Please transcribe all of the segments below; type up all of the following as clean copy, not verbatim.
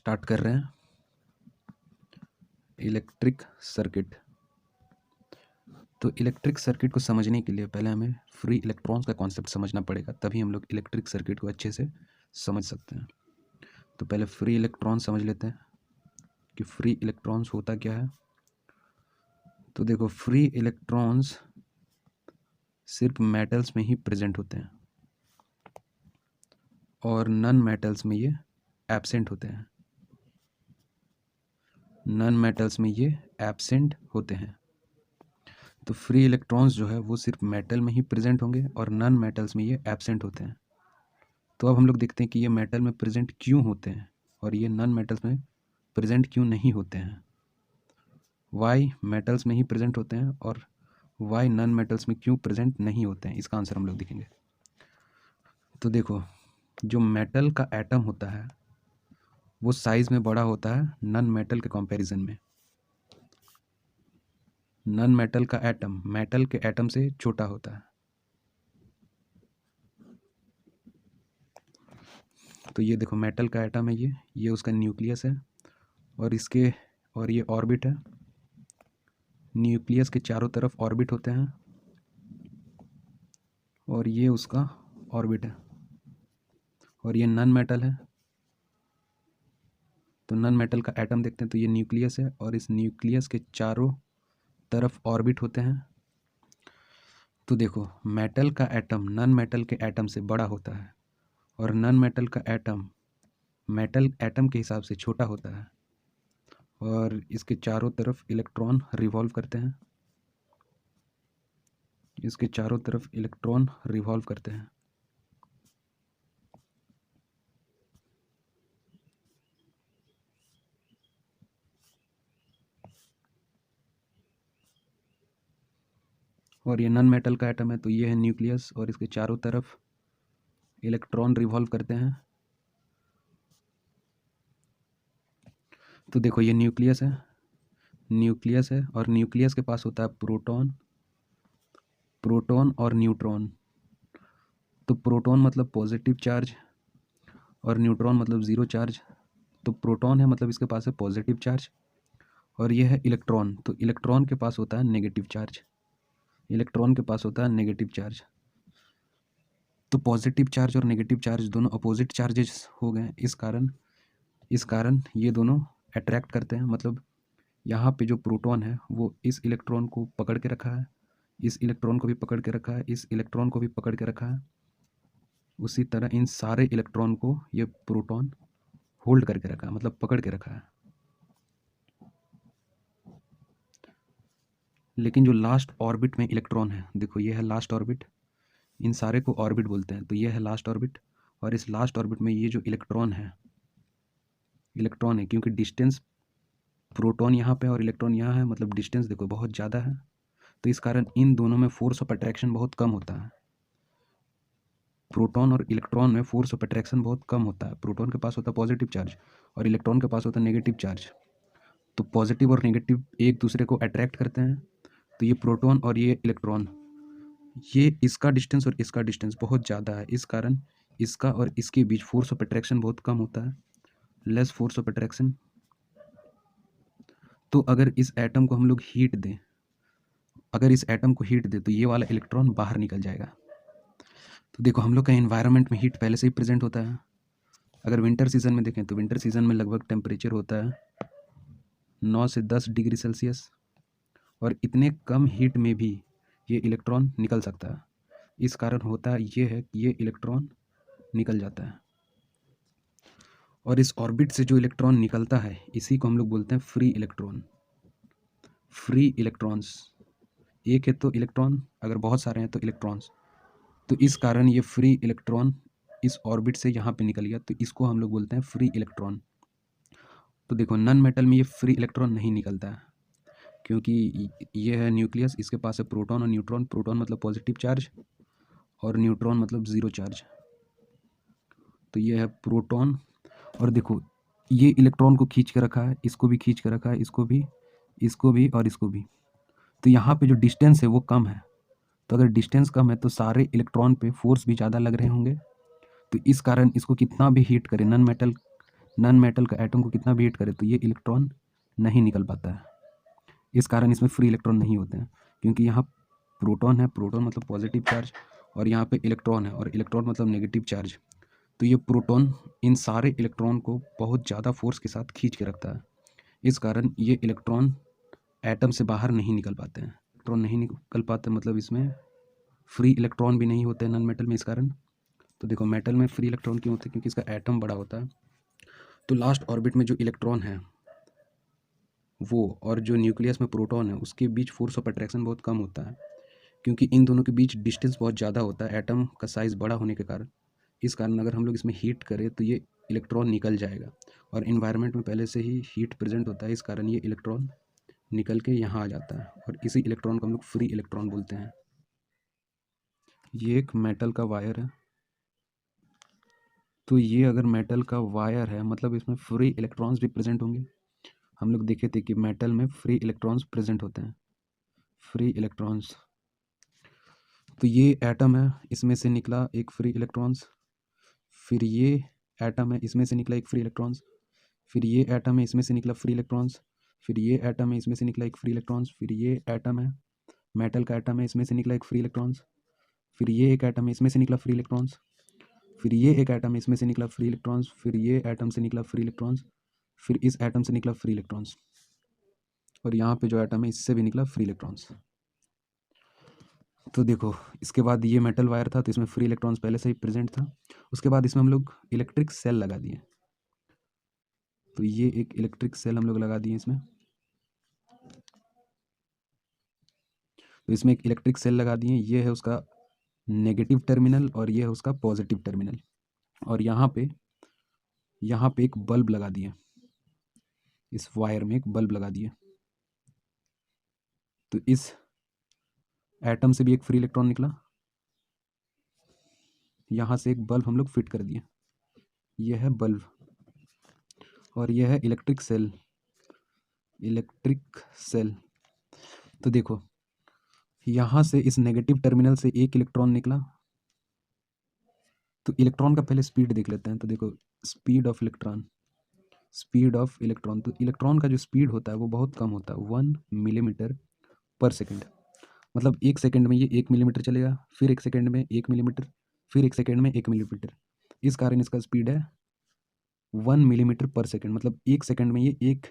Start कर रहे हैं इलेक्ट्रिक सर्किट। तो इलेक्ट्रिक सर्किट को समझने के लिए पहले हमें फ्री इलेक्ट्रॉन्स का कॉन्सेप्ट समझना पड़ेगा, तभी हम लोग इलेक्ट्रिक सर्किट को अच्छे से समझ सकते हैं। तो पहले फ्री इलेक्ट्रॉन समझ लेते हैं कि फ्री इलेक्ट्रॉन्स होता क्या है। तो देखो, फ्री इलेक्ट्रॉन्स सिर्फ मेटल्स में ही प्रेजेंट होते हैं और नॉन मेटल्स में ये एब्सेंट होते हैं। नॉन मेटल्स में ये एब्सेंट होते हैं। तो फ्री इलेक्ट्रॉन्स जो है वो सिर्फ मेटल में ही प्रेजेंट होंगे और नॉन मेटल्स में ये एब्सेंट होते हैं। तो अब हम लोग देखते हैं कि ये मेटल में प्रेजेंट क्यों होते हैं और ये नॉन मेटल्स में प्रेजेंट क्यों नहीं होते हैं। वाई मेटल्स में ही प्रेजेंट होते हैं और वाई नॉन मेटल्स में क्यों प्रेजेंट नहीं होते हैं, इसका आंसर हम लोग देखेंगे। तो देखो, जो मेटल का एटम होता है वो साइज में बड़ा होता है नॉन मेटल के कंपैरिजन में। नॉन मेटल का एटम मेटल के एटम से छोटा होता है। तो ये देखो, मेटल का एटम है, ये उसका न्यूक्लियस है और ये ऑर्बिट है। न्यूक्लियस के चारों तरफ ऑर्बिट होते हैं और ये उसका ऑर्बिट है और ये नॉन मेटल है। तो नॉन मेटल का एटम देखते हैं, तो ये न्यूक्लियस है और इस न्यूक्लियस के चारों तरफ ऑर्बिट होते हैं। तो देखो, मेटल का एटम नॉन मेटल के एटम से बड़ा होता है और नॉन मेटल का एटम मेटल एटम के हिसाब से छोटा होता है और इसके चारों तरफ इलेक्ट्रॉन रिवॉल्व करते हैं। इसके चारों तरफ इलेक्ट्रॉन रिवॉल्व करते हैं। और ये नॉन मेटल का एटम है, तो ये है न्यूक्लियस और इसके चारों तरफ इलेक्ट्रॉन रिवॉल्व करते हैं। तो देखो, ये न्यूक्लियस है और न्यूक्लियस के पास होता है प्रोटॉन और न्यूट्रॉन। तो प्रोटॉन मतलब पॉजिटिव चार्ज और न्यूट्रॉन मतलब ज़ीरो चार्ज। तो प्रोटॉन है मतलब इसके पास है पॉजिटिव चार्ज और ये है इलेक्ट्रॉन, तो इलेक्ट्रॉन के पास होता है नेगेटिव चार्ज। इलेक्ट्रॉन के पास होता है नेगेटिव चार्ज। तो पॉजिटिव चार्ज और नेगेटिव चार्ज दोनों अपोजिट चार्जेस हो गए। इस कारण ये दोनों अट्रैक्ट करते हैं। मतलब यहाँ पे जो प्रोटॉन है वो इस इलेक्ट्रॉन को पकड़ के रखा है, इस इलेक्ट्रॉन को भी पकड़ के रखा है, इस इलेक्ट्रॉन को भी पकड़ के रखा है। उसी तरह इन सारे इलेक्ट्रॉन को ये प्रोटॉन होल्ड करके रखा है, मतलब पकड़ के रखा है। लेकिन जो लास्ट ऑर्बिट में इलेक्ट्रॉन है, देखो ये है लास्ट ऑर्बिट, इन सारे को ऑर्बिट बोलते हैं। तो ये है लास्ट ऑर्बिट और इस लास्ट ऑर्बिट में ये जो इलेक्ट्रॉन है क्योंकि डिस्टेंस प्रोटॉन यहाँ पे और इलेक्ट्रॉन यहाँ है, मतलब डिस्टेंस देखो बहुत ज़्यादा है। तो इस कारण इन दोनों में फोर्स ऑफ अट्रैक्शन बहुत कम होता है। प्रोटॉन और इलेक्ट्रॉन में फोर्स ऑफ अट्रैक्शन बहुत कम होता है। प्रोटॉन के पास होता है पॉजिटिव चार्ज और इलेक्ट्रॉन के पास होता है नेगेटिव चार्ज। तो पॉजिटिव और नेगेटिव एक दूसरे को अट्रैक्ट करते हैं। तो ये प्रोटॉन और ये इलेक्ट्रॉन, ये इसका डिस्टेंस और इसका डिस्टेंस बहुत ज़्यादा है। इस कारण इसका और इसके बीच फोर्स ऑफ अट्रैक्शन बहुत कम होता है, लेस फोर्स ऑफ अट्रैक्शन। तो अगर इस एटम को हम लोग हीट दें, तो ये वाला इलेक्ट्रॉन बाहर निकल जाएगा। तो देखो, हम लोग का एनवायरनमेंट में हीट पहले से ही प्रेजेंट होता है। अगर विंटर सीजन में देखें तो विंटर सीजन में लगभग टेम्परेचर होता है 9 से 10 डिग्री सेल्सियस और इतने कम हीट में भी ये इलेक्ट्रॉन निकल सकता है। इस कारण होता है कि ये इलेक्ट्रॉन निकल जाता है और इस ऑर्बिट से जो इलेक्ट्रॉन निकलता है इसी को हम लोग बोलते हैं फ्री इलेक्ट्रॉन। फ्री इलेक्ट्रॉन्स, एक है तो इलेक्ट्रॉन, अगर बहुत सारे हैं तो इलेक्ट्रॉन्स। तो इस कारण ये फ्री इलेक्ट्रॉन इस ऑर्बिट से यहाँ पे निकल गया, तो इसको हम लोग बोलते हैं फ्री इलेक्ट्रॉन। तो देखो, नॉन मेटल में ये फ्री इलेक्ट्रॉन नहीं निकलता है क्योंकि ये है न्यूक्लियस, इसके पास है प्रोटॉन और न्यूट्रॉन। प्रोटॉन मतलब पॉजिटिव चार्ज और न्यूट्रॉन मतलब ज़ीरो चार्ज। तो ये है प्रोटॉन और देखो, ये इलेक्ट्रॉन को खींच के रखा है, इसको भी खींच के रखा है, इसको भी और इसको भी। तो यहाँ पे जो डिस्टेंस है वो कम है। तो अगर डिस्टेंस कम है तो सारे इलेक्ट्रॉन पे फोर्स भी ज़्यादा लग रहे होंगे। तो इस कारण इसको कितना भी हीट करे, नॉन नॉन मेटल का एटम को कितना भी हीट करे तो ये इलेक्ट्रॉन नहीं निकल पाता है। इस कारण इसमें फ्री इलेक्ट्रॉन नहीं होते हैं, क्योंकि यहाँ प्रोटॉन है, प्रोटॉन मतलब पॉजिटिव चार्ज, और यहाँ पे इलेक्ट्रॉन है, और इलेक्ट्रॉन मतलब नेगेटिव चार्ज। तो ये प्रोटॉन इन सारे इलेक्ट्रॉन को बहुत ज़्यादा फोर्स के साथ खींच के रखता है। इस कारण ये इलेक्ट्रॉन एटम से बाहर नहीं निकल पाते हैं। इलेक्ट्रॉन नहीं निकल पाते मतलब इसमें फ्री इलेक्ट्रॉन भी नहीं होते हैं नॉन मेटल में। इस कारण तो देखो मेटल में फ्री इलेक्ट्रॉन क्यों होते हैं, क्योंकि इसका एटम बड़ा होता है। तो लास्ट ऑर्बिट में जो इलेक्ट्रॉन है वो और जो न्यूक्लियस में प्रोटॉन है उसके बीच फोर्स ऑफ अट्रैक्शन बहुत कम होता है, क्योंकि इन दोनों के बीच डिस्टेंस बहुत ज़्यादा होता है एटम का साइज़ बड़ा होने के कारण। इस कारण अगर हम लोग इसमें हीट करें तो ये इलेक्ट्रॉन निकल जाएगा, और इन्वायरमेंट में पहले से ही हीट प्रेजेंट होता है, इस कारण ये इलेक्ट्रॉन निकल के यहाँ आ जाता है, और इसी इलेक्ट्रॉन को हम लोग फ्री इलेक्ट्रॉन बोलते हैं। ये एक मेटल का वायर है। तो ये अगर मेटल का वायर है मतलब इसमें फ्री इलेक्ट्रॉन्स भी प्रेजेंट होंगे। हम लोग देखे थे कि मेटल में फ्री इलेक्ट्रॉन्स प्रेजेंट होते हैं, फ्री इलेक्ट्रॉन्स। तो ये एटम है, इसमें से निकला एक फ्री इलेक्ट्रॉन्स, फिर ये एटम है, इसमें से निकला एक फ्री इलेक्ट्रॉन्स, फिर ये एटम है, इसमें से निकला फ्री इलेक्ट्रॉन्स, फिर ये एटम है, इसमें से निकला एक फ्री इलेक्ट्रॉन्स, फिर ये एटम है, मेटल का एटम है, इसमें से निकला एक फ्री इलेक्ट्रॉन्स, फिर ये एक एटम है, इसमें से निकला फ्री इलेक्ट्रॉन्स, फिर ये एक एटम है, इसमें से निकला फ्री इलेक्ट्रॉन्स, फिर ये एटम से निकला फ्री इलेक्ट्रॉन्स, फिर इस एटम से निकला फ्री इलेक्ट्रॉन्स, और यहाँ पे जो एटम है इससे भी निकला फ्री इलेक्ट्रॉन्स। तो देखो इसके बाद ये मेटल वायर था तो इसमें फ्री इलेक्ट्रॉन्स पहले से ही प्रेजेंट था। उसके बाद इसमें हम लोग इलेक्ट्रिक सेल लगा दिए। तो ये एक इलेक्ट्रिक सेल हम लोग लगा दिए इसमें। तो इसमें एक इलेक्ट्रिक सेल लगा दिए, ये है उसका नेगेटिव टर्मिनल और ये है उसका पॉजिटिव टर्मिनल, और यहाँ पे एक बल्ब लगा दिए, इस वायर में एक बल्ब लगा दिए। तो इस एटम से भी एक फ्री इलेक्ट्रॉन निकला, यहाँ से एक बल्ब हम लोग फिट कर दिए, यह है बल्ब, और यह है इलेक्ट्रिक सेल, इलेक्ट्रिक सेल। तो देखो यहाँ से इस नेगेटिव टर्मिनल से एक इलेक्ट्रॉन निकला। तो इलेक्ट्रॉन का पहले स्पीड देख लेते हैं। तो देखो speed of electron, speed of electron, तो इलेक्ट्रॉन का जो स्पीड होता है वो बहुत कम होता है, 1 मिलीमीटर पर सेकेंड। मतलब 1 सेकेंड में ये 1 मिलीमीटर चलेगा, फिर 1 सेकेंड में 1 मिलीमीटर, फिर 1 सेकेंड में 1 मिलीमीटर। इस कारण इसका स्पीड है 1 मिलीमीटर पर सेकेंड, मतलब 1 सेकेंड में ये 1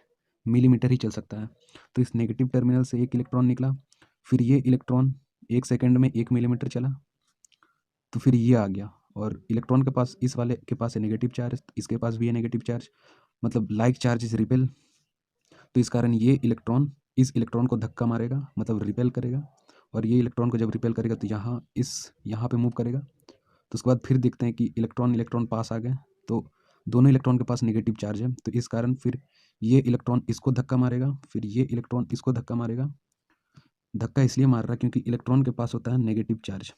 मिलीमीटर ही चल सकता है। तो इस नेगेटिव टर्मिनल से एक इलेक्ट्रॉन निकला, फिर ये इलेक्ट्रॉन 1 सेकेंड में 1 मिलीमीटर चला, तो फिर ये आ गया, और इलेक्ट्रॉन के पास, इस वाले के पास है नेगेटिव चार्ज, इसके पास भी है नेगेटिव चार्ज, मतलब लाइक चार्ज इज रिपेल। तो इस कारण ये इलेक्ट्रॉन इस इलेक्ट्रॉन को धक्का मारेगा, मतलब रिपेल करेगा, और ये इलेक्ट्रॉन को जब रिपेल करेगा तो यहाँ पे मूव करेगा। तो उसके बाद फिर देखते हैं कि इलेक्ट्रॉन इलेक्ट्रॉन पास आ गए, तो दोनों इलेक्ट्रॉन के पास नेगेटिव चार्ज है, तो इस कारण फिर ये इलेक्ट्रॉन इसको धक्का मारेगा, फिर ये इलेक्ट्रॉन इसको धक्का मारेगा। धक्का इसलिए मार रहा है क्योंकि इलेक्ट्रॉन के पास होता है नेगेटिव चार्ज,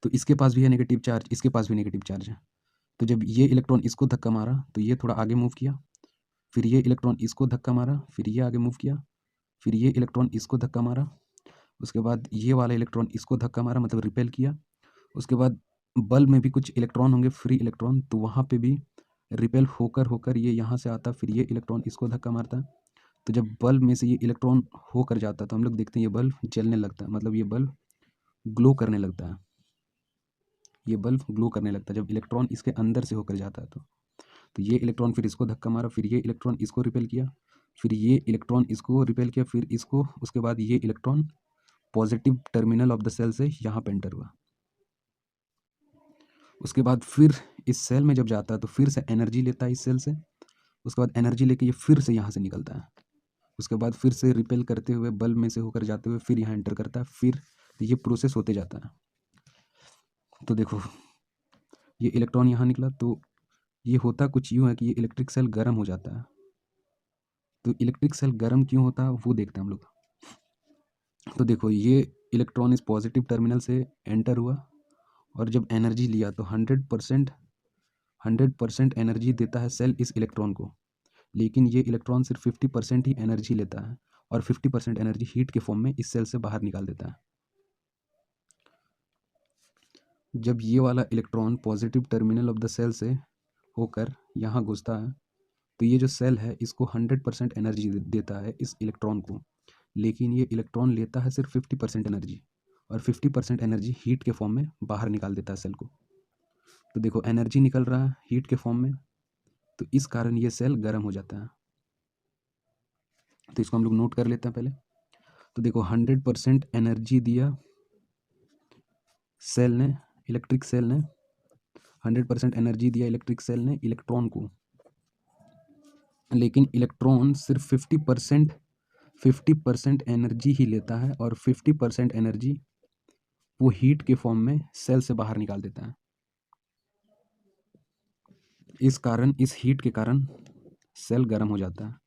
तो इसके पास भी है नेगेटिव चार्ज, इसके पास भी नेगेटिव चार्ज है। तो जब ये इलेक्ट्रॉन इसको धक्का मारा तो ये थोड़ा आगे मूव किया, फिर ये इलेक्ट्रॉन इसको धक्का मारा, फिर ये आगे मूव किया, फिर ये इलेक्ट्रॉन इसको धक्का मारा, उसके बाद ये वाला इलेक्ट्रॉन इसको धक्का मारा, मतलब रिपेल किया। उसके बाद बल्ब में भी कुछ इलेक्ट्रॉन होंगे फ्री इलेक्ट्रॉन, तो वहाँ पे भी रिपेल होकर होकर ये यहाँ से आता, फिर ये इलेक्ट्रॉन इसको धक्का मारता। तो जब बल्ब में से ये इलेक्ट्रॉन होकर जाता तो हम लोग देखते हैं ये बल्ब जलने लगता है, मतलब ये बल्ब ग्लो करने लगता है, ये बल्ब ग्लो करने लगता है जब इलेक्ट्रॉन इसके अंदर से होकर जाता है। तो ये इलेक्ट्रॉन फिर इसको धक्का मारा, फिर ये इलेक्ट्रॉन इसको रिपेल किया, फिर ये इलेक्ट्रॉन इसको रिपेल किया, फिर इसको, उसके बाद ये electron positive terminal of the cell से यहाँ पे एंटर हुआ। उसके बाद फिर इस सेल में जब जाता है तो फिर से एनर्जी लेता है इस सेल से, उसके बाद एनर्जी लेके ये फिर से यहाँ से निकलता है, उसके बाद फिर से रिपेल करते हुए बल्ब में से होकर जाते हुए फिर यहाँ एंटर करता है, फिर ये प्रोसेस होते जाता है। तो देखो ये इलेक्ट्रॉन यहाँ निकला, तो ये होता कुछ यूँ है कि ये इलेक्ट्रिक सेल गर्म हो जाता है। तो इलेक्ट्रिक सेल गर्म क्यों होता है वो देखते हैं हम लोग। तो देखो ये इलेक्ट्रॉन इस पॉजिटिव टर्मिनल से एंटर हुआ, और जब एनर्जी लिया तो 100% एनर्जी देता है सेल इस इलेक्ट्रॉन को, लेकिन ये इलेक्ट्रॉन सिर्फ 50% ही एनर्जी लेता है, और 50% एनर्जी हीट के फॉर्म में इस सेल से बाहर निकाल देता है। जब ये वाला electron positive terminal of the cell से होकर यहाँ घुसता है, तो ये जो सेल है इसको 100% एनर्जी देता है इस इलेक्ट्रॉन को, लेकिन ये इलेक्ट्रॉन लेता है सिर्फ 50% एनर्जी, और 50% एनर्जी हीट के फॉर्म में बाहर निकाल देता है सेल को। तो देखो एनर्जी निकल रहा है हीट के फॉर्म में, तो इस कारण ये सेल गर्म हो जाता है। तो इसको हम लोग नोट कर लेते हैं पहले। तो देखो 100% एनर्जी दिया सेल ने, इलेक्ट्रिक सेल ने 100% एनर्जी दिया इलेक्ट्रिक सेल ने इलेक्ट्रॉन को, लेकिन इलेक्ट्रॉन सिर्फ 50% एनर्जी ही लेता है, और 50% एनर्जी वो हीट के फॉर्म में सेल से बाहर निकाल देता है। इस कारण, इस हीट के कारण सेल गर्म हो जाता है।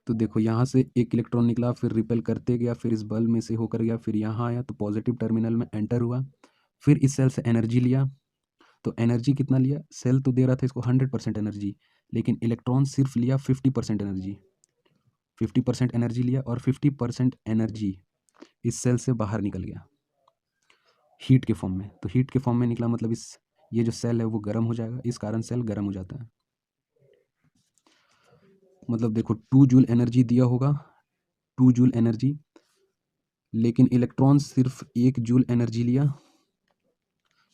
तो देखो यहाँ से एक इलेक्ट्रॉन निकला, फिर रिपेल करते गया, फिर इस बल्ब में से होकर गया, फिर यहाँ आया तो पॉजिटिव टर्मिनल में एंटर हुआ, फिर इस सेल से एनर्जी लिया। तो एनर्जी कितना लिया, सेल तो दे रहा था इसको 100% एनर्जी, लेकिन इलेक्ट्रॉन सिर्फ लिया 50% एनर्जी। 50% एनर्जी लिया और 50% एनर्जी इस सेल से बाहर निकल गया हीट के फॉर्म में। तो हीट के फॉर्म में निकला मतलब इस ये जो सेल है वो गर्म हो जाएगा, इस कारण सेल गर्म हो जाता है। मतलब देखो 2 जूल एनर्जी दिया होगा, 2 जूल एनर्जी, लेकिन इलेक्ट्रॉन सिर्फ 1 जूल एनर्जी लिया,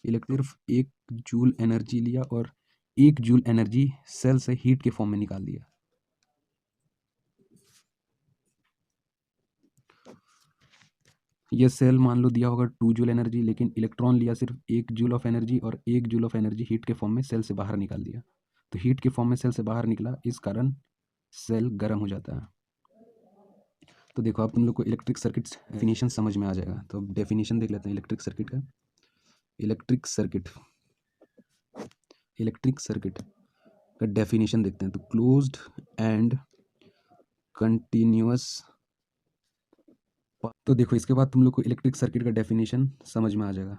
सिर्फ 1 जूल एनर्जी लिया, और 1 जूल एनर्जी सेल से हीट के फॉर्म में निकाल दिया। ये सेल मान लो दिया होगा 2 जूल एनर्जी, लेकिन इलेक्ट्रॉन लिया सिर्फ 1 जूल ऑफ एनर्जी, और 1 जूल ऑफ एनर्जी हीट के फॉर्म में सेल से बाहर निकाल दिया। तो हीट के फॉर्म में सेल से बाहर निकला, इस कारण सेल गर्म हो जाता है। तो देखो अब तुम लोग को इलेक्ट्रिक सर्किट डेफिनेशन समझ में आ जाएगा। तो अब डेफिनेशन देख लेते हैं इलेक्ट्रिक सर्किट का। इलेक्ट्रिक सर्किट इलेक्ट्रिक सर्किट का डेफिनेशन देखते हैं। तो क्लोज्ड एंड कंटिन्यूअस। तो देखो इसके बाद तुम लोग को इलेक्ट्रिक सर्किट का डेफिनेशन समझ में आ जाएगा।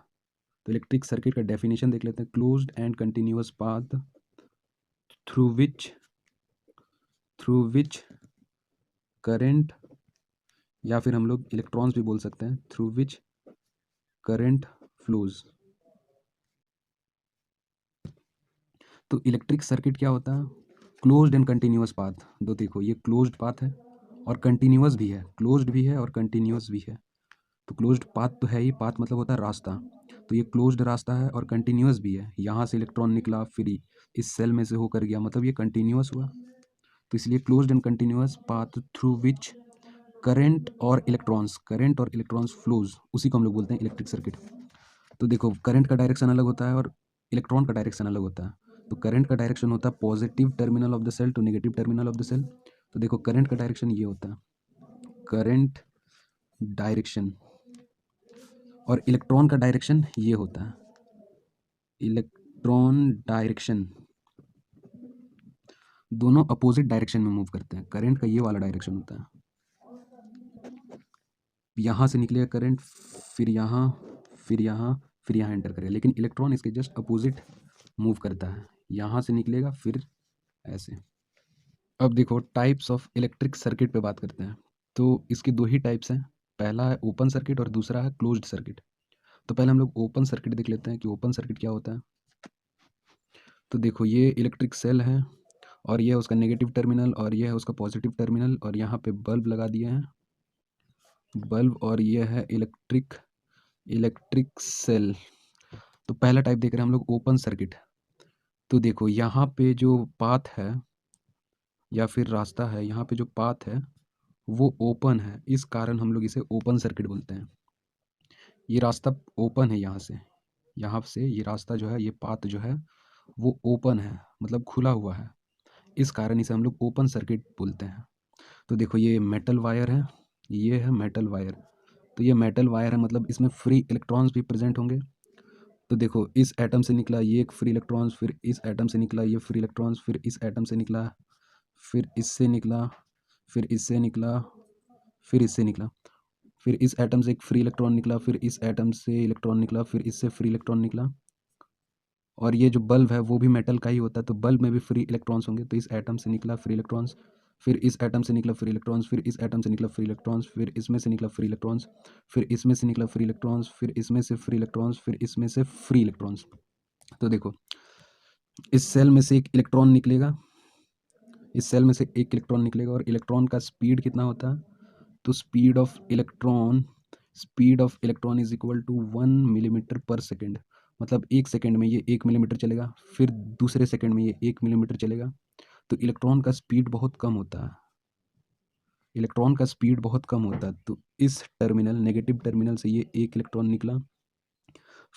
तो इलेक्ट्रिक सर्किट का डेफिनेशन देख लेते हैं। Closed end continuous path through which current, या फिर हम लोग इलेक्ट्रॉन्स भी बोल सकते हैं, थ्रू विच करंट फ्लोज। तो इलेक्ट्रिक सर्किट क्या होता है, क्लोज्ड एंड कंटिन्यूअस पाथ। तो देखो ये क्लोज्ड पाथ है और कंटिन्यूअस भी है, क्लोज्ड भी है और कंटिन्यूअस भी है। तो क्लोज्ड पाथ तो है ही, पाथ मतलब होता है रास्ता, तो ये क्लोज्ड रास्ता है और कंटिन्यूअस भी है। यहाँ से इलेक्ट्रॉन निकला फिर इस सेल में से होकर गया, मतलब ये कंटिन्यूअस हुआ। तो इसलिए closed end continuous path through which current और इलेक्ट्रॉन्स फ्लोज, उसी को हम लोग बोलते हैं इलेक्ट्रिक सर्किट। तो देखो करंट का डायरेक्शन अलग होता है और इलेक्ट्रॉन का डायरेक्शन अलग होता है। तो करंट का डायरेक्शन होता है positive terminal of the cell to negative terminal of the cell. तो देखो करंट का डायरेक्शन ये होता है, करंट डायरेक्शन, और इलेक्ट्रॉन का डायरेक्शन ये होता है, इलेक्ट्रॉन डायरेक्शन। दोनों अपोजिट डायरेक्शन में मूव करते हैं। करंट का ये वाला डायरेक्शन होता है, यहाँ से निकलेगा करंट, फिर यहाँ, फिर यहाँ, फिर यहाँ एंटर करेगा, लेकिन इलेक्ट्रॉन इसके जस्ट अपोजिट मूव करता है, यहाँ से निकलेगा फिर ऐसे। अब देखो टाइप्स ऑफ इलेक्ट्रिक सर्किट पे बात करते हैं। तो इसके दो ही टाइप्स हैं, पहला है ओपन सर्किट और दूसरा है क्लोज्ड सर्किट। तो पहले हम लोग ओपन सर्किट देख लेते हैं कि ओपन सर्किट क्या होता है। तो देखो ये इलेक्ट्रिक सेल है, और ये है उसका नेगेटिव टर्मिनल, और ये है उसका पॉजिटिव टर्मिनल, और यहाँ पे बल्ब लगा दिए हैं, बल्ब, और ये है इलेक्ट्रिक सेल। तो पहला टाइप देख रहे हैं हम लोग ओपन सर्किट। तो देखो यहाँ पे जो पाथ है या फिर रास्ता है, यहाँ पे जो पाथ है वो ओपन है, इस कारण हम लोग इसे ओपन सर्किट बोलते हैं। ये रास्ता ओपन है, यहाँ से ये रास्ता जो है, ये पाथ जो है वो ओपन है, मतलब खुला हुआ है, इस कारण इसे हम लोग ओपन सर्किट बोलते हैं। तो देखो ये मेटल वायर है, ये है मेटल वायर। तो ये मेटल वायर है, मतलब इसमें फ्री इलेक्ट्रॉन्स भी प्रेजेंट होंगे। तो देखो इस एटम से निकला ये एक फ्री इलेक्ट्रॉन्स, फिर इस एटम से निकला ये फ्री इलेक्ट्रॉन्स, फिर इस एटम से निकला, फिर इससे निकला, फिर इससे निकला, फिर इससे निकला, फिर इस एटम से एक फ्री इलेक्ट्रॉन निकला, फिर इस एटम से इलेक्ट्रॉन निकला, फिर इससे फ्री इलेक्ट्रॉन निकला। और ये जो बल्ब है वो भी मेटल का ही होता है, तो बल्ब में भी फ्री इलेक्ट्रॉन्स होंगे। तो इस एटम से निकला फ्री इलेक्ट्रॉन्स, फिर इस एटम से निकला फ्री इलेक्ट्रॉन्स, फिर इस एटम से निकला फ्री इलेक्ट्रॉन्स, फिर इसमें से निकला फ्री इलेक्ट्रॉन्स, फिर इसमें से निकला फ्री इलेक्ट्रॉन्स, फिर इसमें से फ्री इलेक्ट्रॉन्स, फिर इसमें से फ्री इलेक्ट्रॉन्स। तो देखो इस सेल में से एक इलेक्ट्रॉन निकलेगा, इस सेल में से एक इलेक्ट्रॉन निकलेगा, और इलेक्ट्रॉन का स्पीड कितना होता है? तो speed of electron is equal to 1 millimetre per second. मतलब 1 सेकेंड में ये 1 मिलीमीटर चलेगा, फिर दूसरे सेकेंड में ये 1 मिलीमीटर चलेगा। तो इलेक्ट्रॉन का स्पीड बहुत कम होता है, इलेक्ट्रॉन का स्पीड बहुत कम होता है। तो इस टर्मिनल नेगेटिव टर्मिनल से ये एक इलेक्ट्रॉन निकला,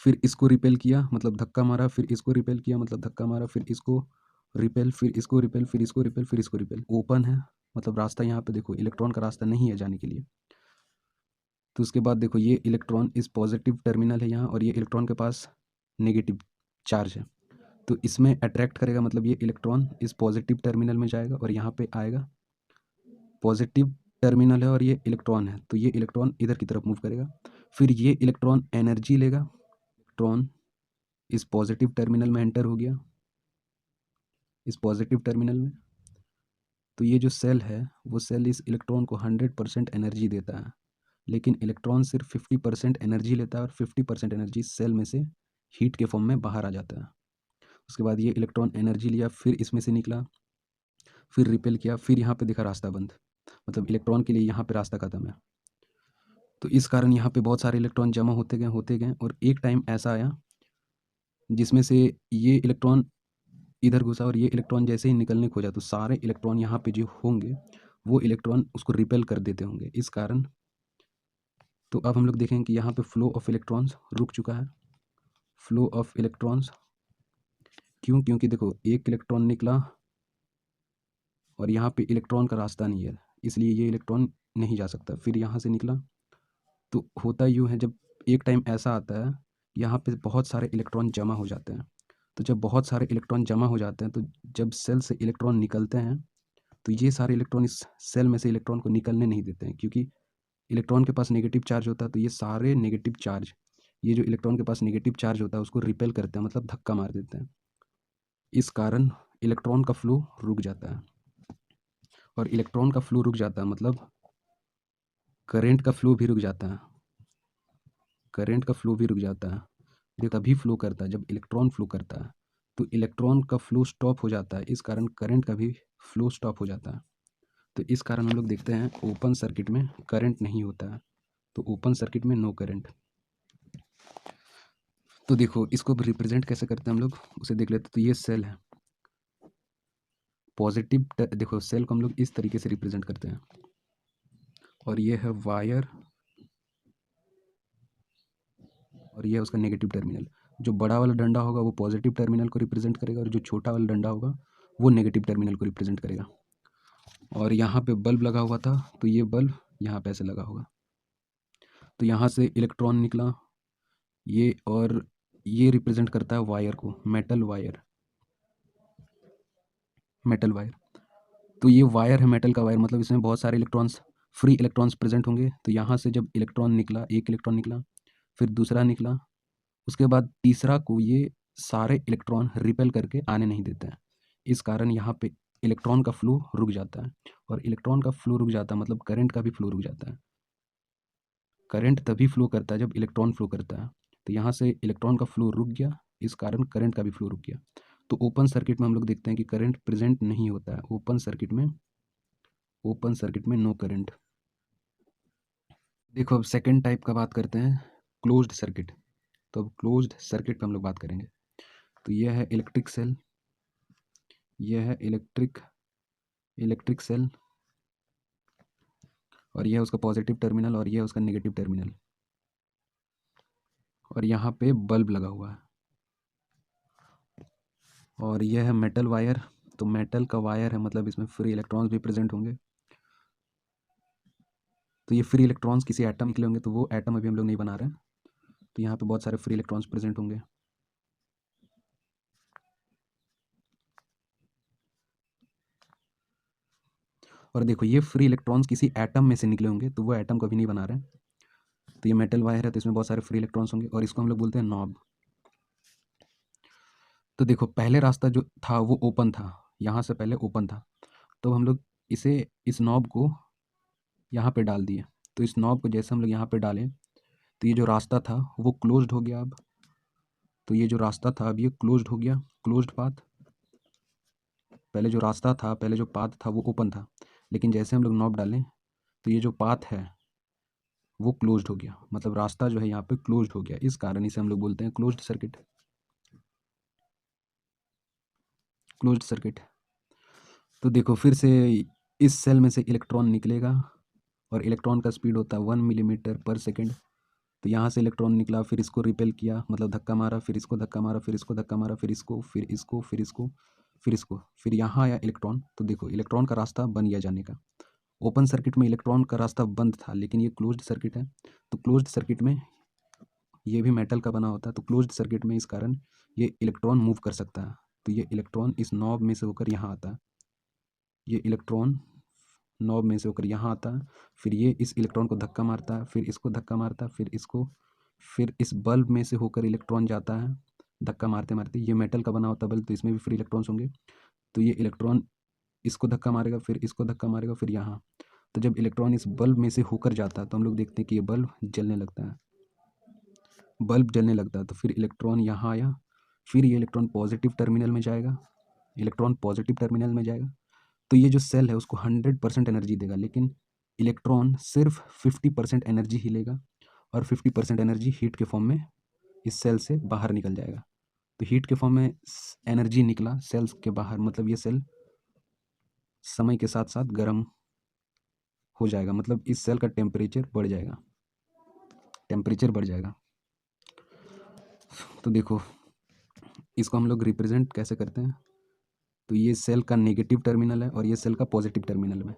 फिर इसको रिपेल किया मतलब धक्का मारा, फिर इसको रिपेल किया मतलब धक्का मारा, फिर इसको रिपेल, फिर इसको रिपेल, फिर इसको रिपेल, फिर इसको रिपेल। ओपन है मतलब रास्ता यहाँ पे देखो इलेक्ट्रॉन का रास्ता नहीं है जाने के लिए। तो उसके बाद देखो ये इलेक्ट्रॉन इस पॉजिटिव टर्मिनल है यहाँ, और ये इलेक्ट्रॉन के पास नेगेटिव चार्ज है, तो इसमें अट्रैक्ट करेगा, मतलब ये इलेक्ट्रॉन इस पॉजिटिव टर्मिनल में जाएगा और यहाँ पे आएगा। पॉजिटिव टर्मिनल है और ये इलेक्ट्रॉन है, तो ये इलेक्ट्रॉन इधर की तरफ मूव करेगा। फिर ये इलेक्ट्रॉन एनर्जी लेगा, इलेक्ट्रॉन इस पॉजिटिव टर्मिनल में एंटर हो गया, इस पॉजिटिव टर्मिनल में। तो ये जो सेल है वो सेल इस इलेक्ट्रॉन को 100% एनर्जी देता है, लेकिन इलेक्ट्रॉन सिर्फ 50% एनर्जी लेता है, और 50% एनर्जी सेल में से हीट के फॉर्म में बाहर आ जाता है। उसके बाद ये इलेक्ट्रॉन एनर्जी लिया, फिर इसमें से निकला, फिर रिपेल किया, फिर यहाँ पे दिखा रास्ता बंद, मतलब इलेक्ट्रॉन के लिए यहाँ पे रास्ता खत्म है। तो इस कारण यहाँ पे बहुत सारे इलेक्ट्रॉन जमा होते गए, और एक टाइम ऐसा आया जिसमें से ये इलेक्ट्रॉन इधर घुसा, और ये इलेक्ट्रॉन जैसे ही निकलने खोजा तो सारे इलेक्ट्रॉन यहाँ पे जो होंगे वो इलेक्ट्रॉन उसको रिपेल कर देते होंगे इस कारण। तो अब हम लोग देखेंगे कि यहाँ पे फ्लो ऑफ इलेक्ट्रॉन्स रुक चुका है। फ्लो ऑफ इलेक्ट्रॉन्स क्यों? क्योंकि देखो एक इलेक्ट्रॉन निकला और यहाँ पे इलेक्ट्रॉन का रास्ता नहीं है, इसलिए ये इलेक्ट्रॉन नहीं जा सकता। फिर यहाँ से निकला, तो होता यूँ है, जब एक टाइम ऐसा आता है यहाँ पे बहुत सारे इलेक्ट्रॉन जमा हो जाते हैं। तो जब बहुत सारे इलेक्ट्रॉन जमा हो जाते हैं, तो जब सेल से इलेक्ट्रॉन निकलते हैं, तो ये सारे इलेक्ट्रॉन इस सेल में से इलेक्ट्रॉन को निकलने नहीं देते हैं, क्योंकि इलेक्ट्रॉन के पास नेगेटिव चार्ज होता है। तो ये सारे नेगेटिव चार्ज, ये जो इलेक्ट्रॉन के पास नेगेटिव चार्ज होता है उसको रिपेल करते हैं, मतलब धक्का मार देते हैं। इस कारण इलेक्ट्रॉन का फ्लो रुक जाता है, और इलेक्ट्रॉन का फ्लो रुक जाता है मतलब करंट का फ्लो भी रुक जाता है, करंट का फ्लो भी रुक जाता है। ये कभी फ्लो करता है जब इलेक्ट्रॉन फ्लो करता है, तो इलेक्ट्रॉन का फ्लो स्टॉप हो जाता है, इस कारण करंट का भी फ्लो स्टॉप हो जाता है। तो इस कारण हम लोग देखते हैं ओपन सर्किट में करंट नहीं होता है, तो ओपन सर्किट में नो करंट। तो देखो इसको रिप्रेजेंट कैसे करते हैं हम लोग, उसे देख लेते हैं। तो ये सेल है पॉजिटिव, देखो सेल को हम लोग इस तरीके से रिप्रेजेंट करते हैं, और ये है वायर, और ये है उसका नेगेटिव टर्मिनल। जो बड़ा वाला डंडा होगा वो पॉजिटिव टर्मिनल को रिप्रेजेंट करेगा, और जो छोटा वाला डंडा होगा वो नेगेटिव टर्मिनल को रिप्रेजेंट करेगा। और यहाँ पे बल्ब लगा हुआ था, तो ये बल्ब यहाँ पे ऐसे लगा होगा। तो यहाँ से इलेक्ट्रॉन निकला ये, और ये रिप्रेजेंट करता है वायर को, मेटल वायर, मेटल वायर। तो ये वायर है मेटल का वायर, मतलब इसमें बहुत सारे इलेक्ट्रॉन्स, फ्री इलेक्ट्रॉन्स प्रेजेंट होंगे। तो यहाँ से जब इलेक्ट्रॉन निकला, एक इलेक्ट्रॉन निकला, फिर दूसरा निकला, उसके बाद तीसरा को ये सारे इलेक्ट्रॉन रिपेल करके आने नहीं देते हैं। इस कारण यहाँ पे इलेक्ट्रॉन का फ्लो रुक जाता है, और इलेक्ट्रॉन का फ्लो रुक जाता है मतलब करंट का भी फ्लो रुक जाता है। करंट तभी फ्लो करता है जब इलेक्ट्रॉन फ्लो करता है। तो यहाँ से इलेक्ट्रॉन का फ्लो रुक गया, इस कारण करंट का भी फ्लो रुक गया। तो ओपन सर्किट में हम लोग देखते हैं कि करंट प्रेजेंट नहीं होता है, ओपन सर्किट में नो करंट। देखो अब सेकेंड टाइप का बात करते हैं, क्लोज्ड सर्किट। तो अब क्लोज्ड सर्किट पे हम लोग बात करेंगे। तो यह है इलेक्ट्रिक सेल, यह है इलेक्ट्रिक सेल, और यह है उसका पॉजिटिव टर्मिनल, और यह है उसका नेगेटिव टर्मिनल, और यहाँ पे बल्ब लगा हुआ है। और यह है मेटल वायर, तो मेटल का वायर है मतलब इसमें फ्री इलेक्ट्रॉन्स भी प्रेजेंट होंगे। तो ये फ्री इलेक्ट्रॉन्स किसी एटम के लिए होंगे, तो वो एटम अभी हम लोग नहीं बना रहे हैं। तो यहाँ पे बहुत सारे फ्री इलेक्ट्रॉन्स प्रेजेंट होंगे। और देखो ये फ्री इलेक्ट्रॉन्स किसी एटम में से निकले होंगे, तो वो एटम कभी नहीं बना रहे हैं। तो ये मेटल वायर है, तो इसमें बहुत सारे फ्री इलेक्ट्रॉन्स होंगे, और इसको हम लोग बोलते हैं नॉब। तो देखो पहले रास्ता जो था वो ओपन था, यहाँ से पहले ओपन था, तो हम लोग इस नॉब को यहाँ पे डाल दिए। तो इस नॉब को जैसे हम लोग यहाँ पे डालें तो ये जो रास्ता था वो क्लोज्ड हो गया। अब तो ये जो रास्ता था अब ये क्लोज्ड हो गया, क्लोज्ड पाथ। पहले जो रास्ता था, पहले जो पाथ था वो ओपन था, लेकिन जैसे हम लोग नॉब डालें तो ये जो पाथ है वो क्लोज्ड हो गया, मतलब रास्ता जो है यहाँ पे क्लोज्ड हो गया। इस कारण इसे हम लोग बोलते हैं क्लोज्ड सर्किट। Closed circuit. तो देखो फिर से इस सेल में से इलेक्ट्रॉन निकलेगा और इलेक्ट्रॉन का स्पीड होता है 1 मीटर/सेकेंड। तो यहाँ से इलेक्ट्रॉन निकला, फिर इसको रिपेल किया, मतलब धक्का मारा, फिर इसको धक्का मारा, फिर इसको धक्का मारा, फिर इसको, फिर इसको, फिर इसको, फिर इसको, फिर यहाँ आया इलेक्ट्रॉन। तो देखो इलेक्ट्रॉन का रास्ता बन गया जाने का। ओपन सर्किट में इलेक्ट्रॉन का रास्ता बंद था, लेकिन ये क्लोज्ड सर्किट है। तो क्लोज्ड सर्किट में ये भी मेटल का बना होता है, तो क्लोज्ड सर्किट में इस कारण ये इलेक्ट्रॉन मूव कर सकता है। तो ये इलेक्ट्रॉन इस नॉब में से होकर यहाँ आता है, ये इलेक्ट्रॉन नॉब में से होकर यहाँ आता है, फिर ये इस इलेक्ट्रॉन को धक्का मारता है, फिर इसको धक्का मारता है, फिर इसको, फिर इस बल्ब में से होकर इलेक्ट्रॉन जाता है धक्का मारते मारते। ये मेटल का बना होता है बल्ब, तो इसमें भी फ्री इलेक्ट्रॉन्स होंगे। तो ये इलेक्ट्रॉन इसको धक्का मारेगा, फिर इसको धक्का मारेगा, फिर यहाँ। तो जब इलेक्ट्रॉन इस बल्ब में से होकर जाता है तो हम लोग देखते हैं कि ये बल्ब जलने लगता है, बल्ब जलने लगता है। तो फिर इलेक्ट्रॉन यहाँ आया, फिर ये इलेक्ट्रॉन पॉजिटिव टर्मिनल में जाएगा, इलेक्ट्रॉन पॉजिटिव टर्मिनल में जाएगा। तो ये जो सेल है उसको 100% एनर्जी देगा, लेकिन इलेक्ट्रॉन सिर्फ 50% एनर्जी ही लेगा, और 50% एनर्जी हीट के फॉर्म में इस सेल से बाहर निकल जाएगा। तो हीट के फॉर्म में एनर्जी निकला सेल्स के बाहर, मतलब ये सेल समय के साथ साथ गर्म हो जाएगा, मतलब इस सेल का टेम्परेचर बढ़ जाएगा, टेम्परेचर बढ़ जाएगा। तो देखो इसको हम लोग रिप्रेजेंट कैसे करते हैं। तो ये सेल का नेगेटिव टर्मिनल है और ये सेल का पॉजिटिव टर्मिनल में।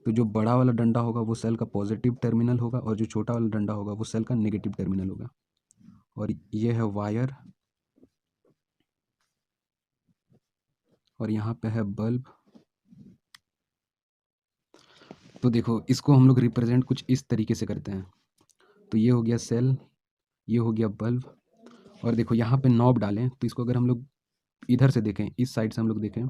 तो जो बड़ा वाला डंडा होगा वो सेल का पॉजिटिव टर्मिनल होगा, और जो छोटा वाला डंडा होगा वो सेल का नेगेटिव टर्मिनल होगा। और ये है वायर, और यहाँ पे है बल्ब। तो देखो इसको हम लोग रिप्रेजेंट कुछ इस तरीके से करते हैं। तो ये हो गया सेल, ये हो गया बल्ब, और देखो यहाँ पे नॉब डालें तो इसको अगर हम लोग इधर से देखें, इस साइड से हम लोग देखें,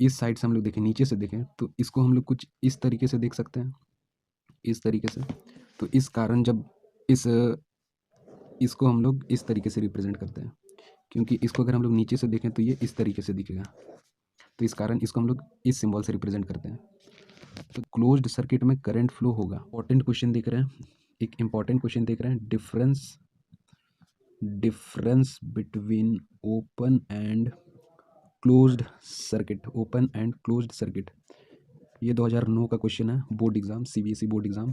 इस साइड से हम लोग देखें, नीचे से देखें, तो इसको हम लोग कुछ इस तरीके से देख सकते हैं, इस तरीके से। तो इस कारण जब इसको हम लोग इस तरीके से रिप्रेजेंट करते हैं, क्योंकि इसको अगर हम लोग नीचे से देखें तो ये इस तरीके से दिखेगा। तो इस कारण इसको हम लोग इस सिंबल से रिप्रेजेंट करते हैं। तो क्लोज्ड सर्किट में करंट फ्लो होगा। इंपॉर्टेंट क्वेश्चन देख रहे हैं, एक इंपॉर्टेंट क्वेश्चन देख रहे हैं, difference between open and closed circuit, open and closed circuit. ये 2009 का क्वेश्चन है, board exam, CBSE board exam.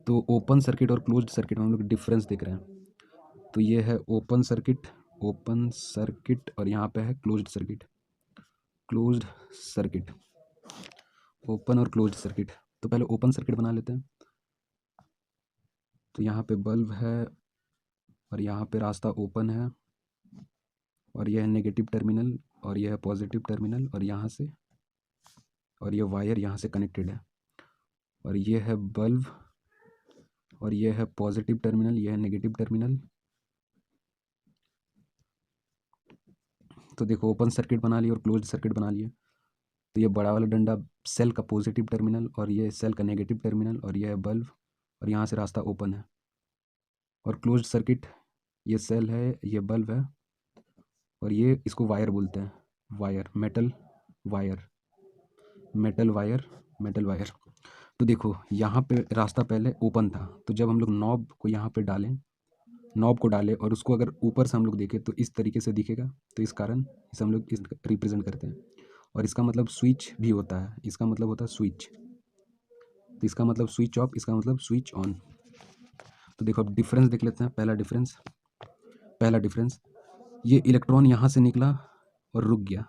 तो ओपन सर्किट और क्लोज्ड सर्किट में हम लोग डिफरेंस देख रहे हैं। तो ये है ओपन सर्किट, ओपन सर्किट, और यहाँ पे है closed circuit, closed circuit, open और क्लोज्ड सर्किट। तो पहले ओपन सर्किट बना लेते हैं। तो यहाँ पे बल्ब है और यहाँ पे रास्ता ओपन है, और यह है नेगेटिव टर्मिनल, और यह है पॉजिटिव टर्मिनल, और यहाँ से, और यह वायर यहाँ से कनेक्टेड है, और यह है बल्ब, और यह है पॉजिटिव टर्मिनल, यह है नेगेटिव टर्मिनल। तो देखो ओपन सर्किट बना लिया और क्लोज्ड सर्किट बना लिया। तो ये बड़ा वाला डंडा सेल का पॉजिटिव टर्मिनल, और ये सेल का नेगेटिव टर्मिनल, और यह है बल्ब, और यहाँ से रास्ता ओपन है। और क्लोज्ड सर्किट, ये सेल है, ये बल्ब है, और ये इसको वायर बोलते हैं, wire, metal wire, metal wire, metal wire. तो देखो यहाँ पे रास्ता पहले ओपन था, तो जब हम लोग नॉब को यहाँ पे डालें, नॉब को डालें और उसको अगर ऊपर से हम लोग देखें तो इस तरीके से दिखेगा। तो इस कारण इसे हम लोग इस रिप्रेजेंट करते हैं। और इसका मतलब स्विच भी होता है, इसका मतलब होता है स्विच। तो इसका मतलब स्विच ऑफ, इसका मतलब स्विच ऑन। तो देखो अब डिफरेंस देख लेते हैं। पहला डिफरेंस, ये इलेक्ट्रॉन यहाँ से निकला और रुक गया,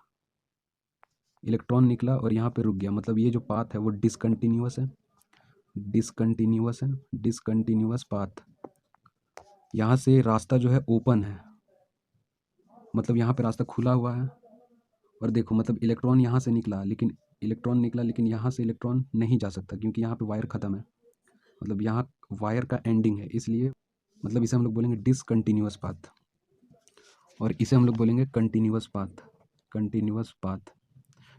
इलेक्ट्रॉन निकला और यहाँ पे रुक गया, मतलब ये जो पाथ है वो डिसकंटिन्यूअस है, डिसकंटिन्यूअस है, डिसकंटिन्यूअस पाथ। यहाँ से रास्ता जो है ओपन है, मतलब यहाँ पे रास्ता खुला हुआ है। और देखो मतलब इलेक्ट्रॉन यहाँ से निकला, लेकिन इलेक्ट्रॉन निकला, लेकिन यहाँ से इलेक्ट्रॉन नहीं जा सकता, क्योंकि यहाँ पे वायर ख़त्म है, मतलब यहाँ वायर का एंडिंग है, इसलिए मतलब इसे हम लोग बोलेंगे डिसकंटिन्यूअस पाथ, और इसे हम लोग बोलेंगे कंटिन्यूअस पाथ, कंटिन्यूअस पाथ।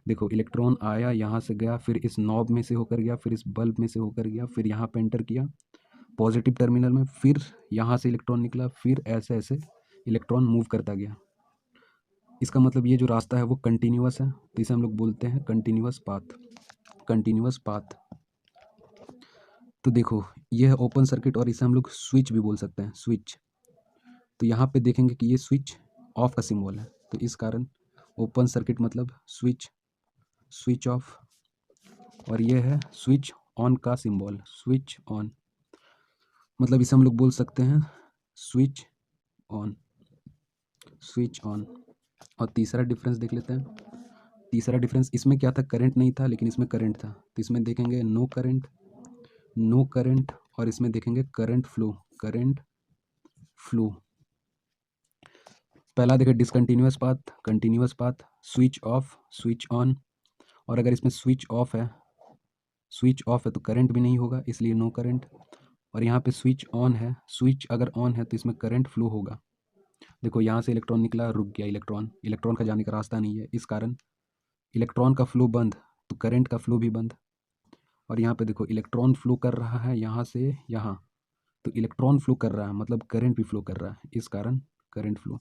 देखो इलेक्ट्रॉन आया, यहाँ से गया, फिर इस नॉब में से होकर गया, फिर इस बल्ब में से होकर गया, फिर यहाँ पे एंटर किया पॉजिटिव टर्मिनल में, फिर यहाँ से इलेक्ट्रॉन निकला, फिर ऐसे ऐसे इलेक्ट्रॉन मूव करता गया। इसका मतलब ये जो रास्ता है वो कंटिन्यूअस है, तो इसे हम लोग बोलते हैं कंटिन्यूअस पाथ। Continuous path. तो देखो ये है ओपन सर्किट, और इसे हम लोग स्विच भी बोल सकते हैं, स्विच। तो यहाँ पे देखेंगे कि ये स्विच ऑफ का सिंबल है, तो इस कारण ओपन सर्किट मतलब स्विच, स्विच ऑफ। और ये है स्विच ऑन का सिंबल, स्विच ऑन, मतलब इसे हम लोग बोल सकते हैं स्विच ऑन, स्विच ऑन। और तीसरा डिफरेंस देख लेते हैं। तीसरा डिफरेंस, इसमें क्या था, करंट नहीं था लेकिन इसमें करंट था, तो इसमें देखेंगे नो करंट, नो करंट, और इसमें देखेंगे करंट फ्लो, करंट फ्लो। पहला देखें discontinuous path, continuous path, switch off, switch on. और अगर इसमें स्विच ऑफ है, स्विच ऑफ है तो करंट भी नहीं होगा, इसलिए नो करंट। और यहाँ पे स्विच ऑन है, स्विच अगर ऑन है तो इसमें करंट फ्लो होगा। देखो यहाँ से इलेक्ट्रॉन निकला, रुक गया इलेक्ट्रॉन, इलेक्ट्रॉन का जाने का रास्ता नहीं है, इस कारण इलेक्ट्रॉन का फ्लो बंद, तो करंट का फ्लो भी बंद। और यहाँ पे देखो इलेक्ट्रॉन फ्लो कर रहा है यहाँ से यहाँ, तो इलेक्ट्रॉन फ्लो कर रहा है मतलब करंट भी फ्लो कर रहा है, इस कारण करंट फ्लो।